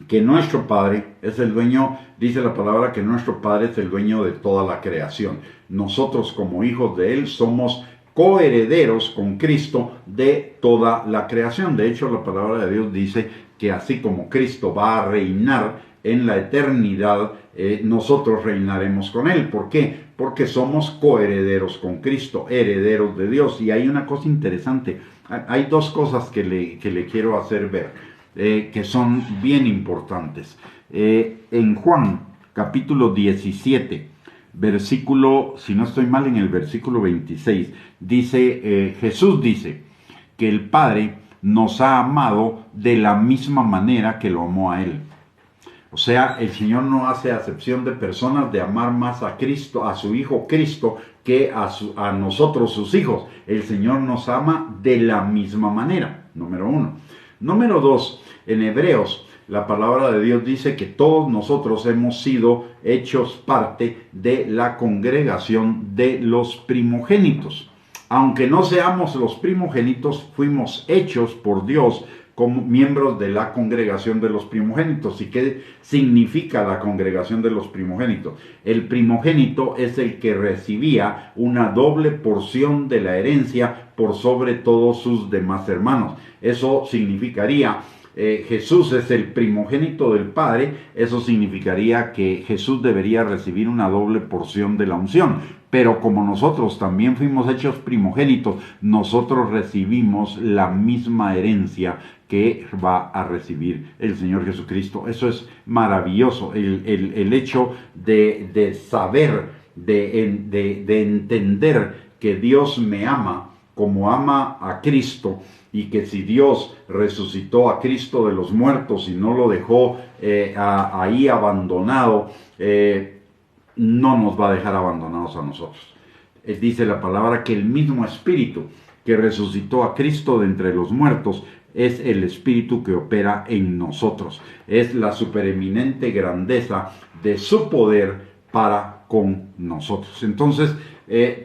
Que nuestro Padre es el dueño, dice la palabra, que nuestro Padre es el dueño de toda la creación. Nosotros como hijos de Él somos coherederos con Cristo de toda la creación. De hecho, la palabra de Dios dice que así como Cristo va a reinar en la eternidad, nosotros reinaremos con Él. ¿Por qué? Porque somos coherederos con Cristo, herederos de Dios. Y hay una cosa interesante, hay dos cosas que le quiero hacer ver. que son bien importantes. En Juan, capítulo 17, versículo, si no estoy mal, en el versículo 26, dice, Jesús dice que el Padre nos ha amado de la misma manera que lo amó a Él. O sea, el Señor no hace acepción de personas de amar más a Cristo, a su Hijo Cristo, que a nosotros sus hijos. El Señor nos ama de la misma manera, número uno. Número dos, en Hebreos, la palabra de Dios dice que todos nosotros hemos sido hechos parte de la congregación de los primogénitos. Aunque no seamos los primogénitos, fuimos hechos por Dios como miembros de la congregación de los primogénitos. ¿Y qué significa la congregación de los primogénitos? El primogénito es el que recibía una doble porción de la herencia por sobre todos sus demás hermanos. Eso significaría, Jesús es el primogénito del Padre, eso significaría que Jesús debería recibir una doble porción de la unción. Pero como nosotros también fuimos hechos primogénitos, nosotros recibimos la misma herencia que va a recibir el Señor Jesucristo. Eso es maravilloso, el hecho de saber, de entender que Dios me ama como ama a Cristo, y que si Dios resucitó a Cristo de los muertos y no lo dejó ahí abandonado, no nos va a dejar abandonados a nosotros. Dice la palabra que el mismo Espíritu que resucitó a Cristo de entre los muertos es el Espíritu que opera en nosotros. Es la supereminente grandeza de su poder para con nosotros. Entonces,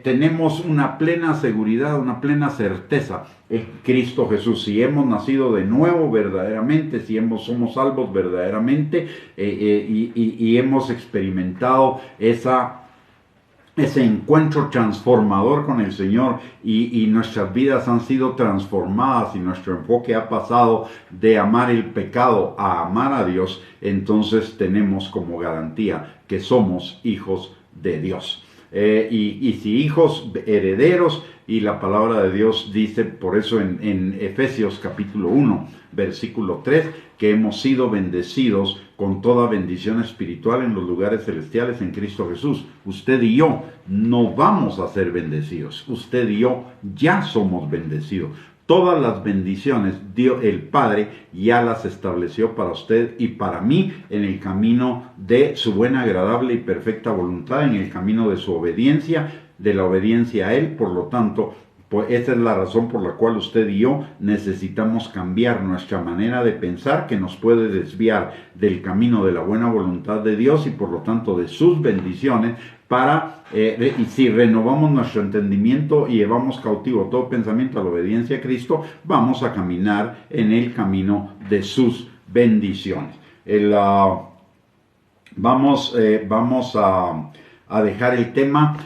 tenemos una plena seguridad, una plena certeza en Cristo Jesús. Si hemos nacido de nuevo verdaderamente, si somos salvos verdaderamente, y hemos experimentado ese encuentro transformador con el Señor, y nuestras vidas han sido transformadas y nuestro enfoque ha pasado de amar el pecado a amar a Dios, entonces tenemos como garantía que somos hijos de Dios. Y si hijos, herederos, y la palabra de Dios dice por eso en Efesios capítulo 1, versículo 3, que hemos sido bendecidos con toda bendición espiritual en los lugares celestiales en Cristo Jesús. Usted y yo no vamos a ser bendecidos, usted y yo ya somos bendecidos. Todas las bendiciones Dios, el Padre, ya las estableció para usted y para mí en el camino de su buena, agradable y perfecta voluntad, en el camino de su obediencia, de la obediencia a Él. Por lo tanto, pues esa es la razón por la cual usted y yo necesitamos cambiar nuestra manera de pensar, que nos puede desviar del camino de la buena voluntad de Dios y por lo tanto de sus bendiciones, y si renovamos nuestro entendimiento y llevamos cautivo todo pensamiento a la obediencia a Cristo, vamos a caminar en el camino de sus bendiciones. Vamos a dejar el tema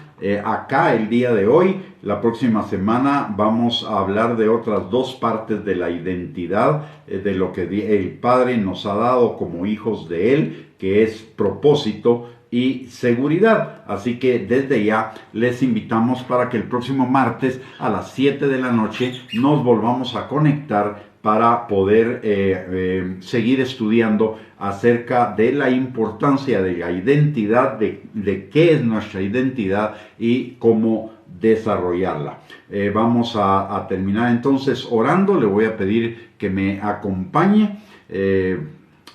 acá el día de hoy. La próxima semana vamos a hablar de otras dos partes de la identidad, de lo que el Padre nos ha dado como hijos de Él, que es propósito y seguridad. Así que desde ya les invitamos para que el próximo martes a las 7 de la noche nos volvamos a conectar para poder seguir estudiando acerca de la importancia de la identidad, de qué es nuestra identidad y cómo desarrollarla. Vamos a terminar entonces orando. Le voy a pedir que me acompañe.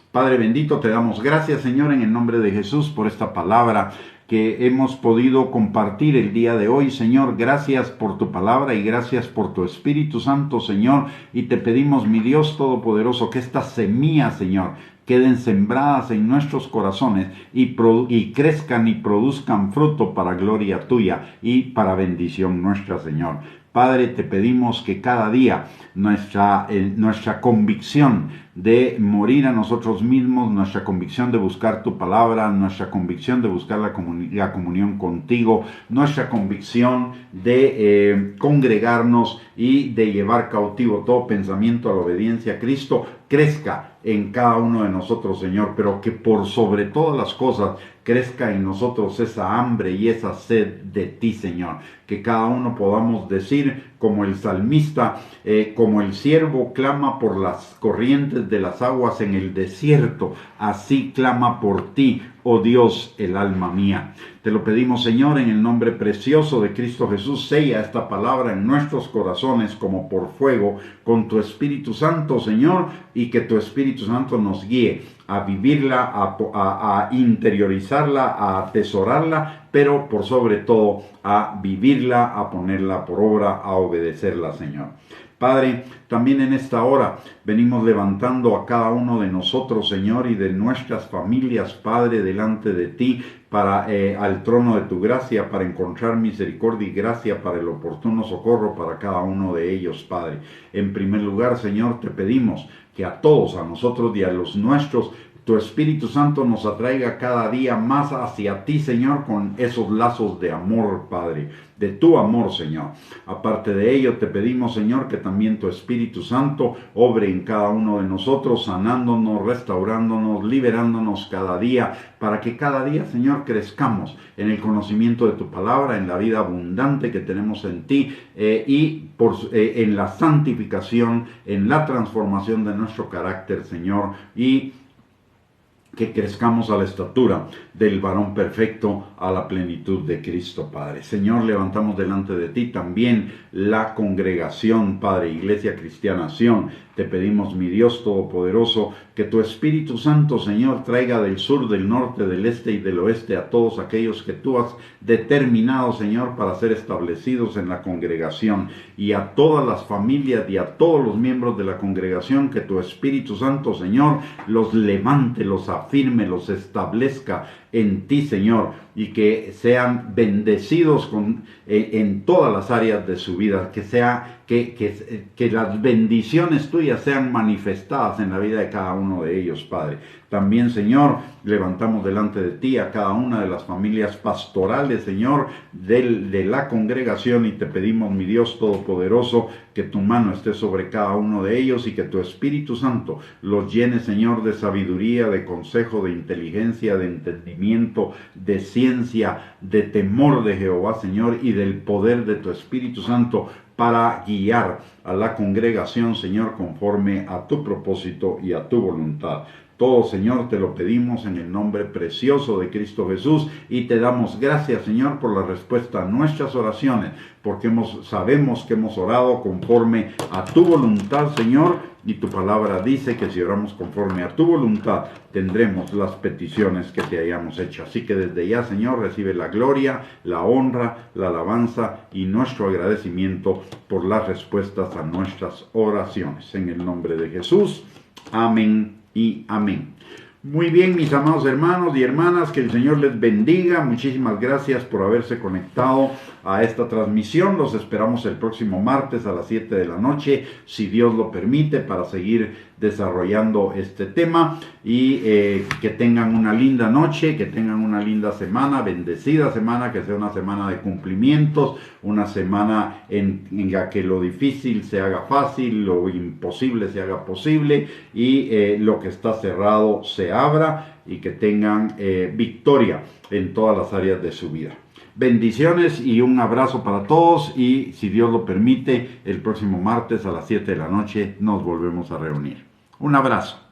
Padre bendito, te damos gracias, Señor, en el nombre de Jesús, por esta palabra que hemos podido compartir el día de hoy, Señor. Gracias por tu palabra y gracias por tu Espíritu Santo, Señor. Y te pedimos, mi Dios Todopoderoso, que estas semillas, Señor, queden sembradas en nuestros corazones y crezcan y produzcan fruto para gloria tuya y para bendición nuestra, Señor. Padre, te pedimos que cada día nuestra convicción de morir a nosotros mismos, nuestra convicción de buscar tu palabra, nuestra convicción de buscar la comunión contigo, nuestra convicción de congregarnos y de llevar cautivo todo pensamiento a la obediencia a Cristo, crezca en cada uno de nosotros, Señor, pero que por sobre todas las cosas crezca en nosotros esa hambre y esa sed de ti, Señor. que cada uno podamos decir como el salmista, como el siervo clama por las corrientes de las aguas en el desierto, así clama por ti, oh Dios, el alma mía. Te lo pedimos, Señor, en el nombre precioso de Cristo Jesús. Sella esta palabra en nuestros corazones como por fuego con tu Espíritu Santo, Señor, y que tu Espíritu Santo nos guíe a vivirla, a interiorizarla, a atesorarla, pero por sobre todo a vivirla, a ponerla por obra, a obedecerla, Señor. Padre, también en esta hora venimos levantando a cada uno de nosotros, Señor, y de nuestras familias, Padre, delante de ti, al trono de tu gracia, para encontrar misericordia y gracia para el oportuno socorro para cada uno de ellos, Padre. En primer lugar, Señor, te pedimos que a todos, a nosotros y a los nuestros, tu Espíritu Santo nos atraiga cada día más hacia ti, Señor, con esos lazos de amor, Padre, de tu amor, Señor. Aparte de ello, te pedimos, Señor, que también tu Espíritu Santo obre en cada uno de nosotros, sanándonos, restaurándonos, liberándonos cada día, para que cada día, Señor, crezcamos en el conocimiento de tu palabra, en la vida abundante que tenemos en ti, y en la santificación, en la transformación de nuestro carácter, Señor, y que crezcamos a la estatura del varón perfecto, a la plenitud de Cristo, Padre. Señor, levantamos delante de ti también la congregación, Padre, Iglesia Cristiana Sion. Te pedimos, mi Dios Todopoderoso, que tu Espíritu Santo, Señor, traiga del sur, del norte, del este y del oeste a todos aquellos que tú has determinado, Señor, para ser establecidos en la congregación, y a todas las familias y a todos los miembros de la congregación, que tu Espíritu Santo, Señor, los levante, los afirme, los establezca en ti, Señor, y que sean bendecidos en todas las áreas de su vida, que las bendiciones tuyas sean manifestadas en la vida de cada uno de ellos, Padre. También, Señor, levantamos delante de ti a cada una de las familias pastorales, Señor, de la congregación, y te pedimos, mi Dios Todopoderoso, que tu mano esté sobre cada uno de ellos y que tu Espíritu Santo los llene, Señor, de sabiduría, de consejo, de inteligencia, de entendimiento, de ciencia, de temor de Jehová, Señor, y del poder de tu Espíritu Santo para guiar a la congregación, Señor, conforme a tu propósito y a tu voluntad. Todo, Señor, te lo pedimos en el nombre precioso de Cristo Jesús, y te damos gracias, Señor, por la respuesta a nuestras oraciones, porque sabemos que hemos orado conforme a tu voluntad, Señor, y tu palabra dice que si oramos conforme a tu voluntad, tendremos las peticiones que te hayamos hecho. Así que desde ya, Señor, recibe la gloria, la honra, la alabanza y nuestro agradecimiento por las respuestas a nuestras oraciones. En el nombre de Jesús, amén y amén. Muy bien, mis amados hermanos y hermanas, que el Señor les bendiga. Muchísimas gracias por haberse conectado a esta transmisión. Los esperamos el próximo martes a las 7 de la noche, si Dios lo permite, para seguir desarrollando este tema, y que tengan una linda noche, que tengan una linda semana, bendecida semana, que sea una semana de cumplimientos, una semana en la que lo difícil se haga fácil, lo imposible se haga posible, y lo que está cerrado se abra, y que tengan victoria en todas las áreas de su vida. Bendiciones y un abrazo para todos, y si Dios lo permite, el próximo martes a las 7 de la noche nos volvemos a reunir. Un abrazo.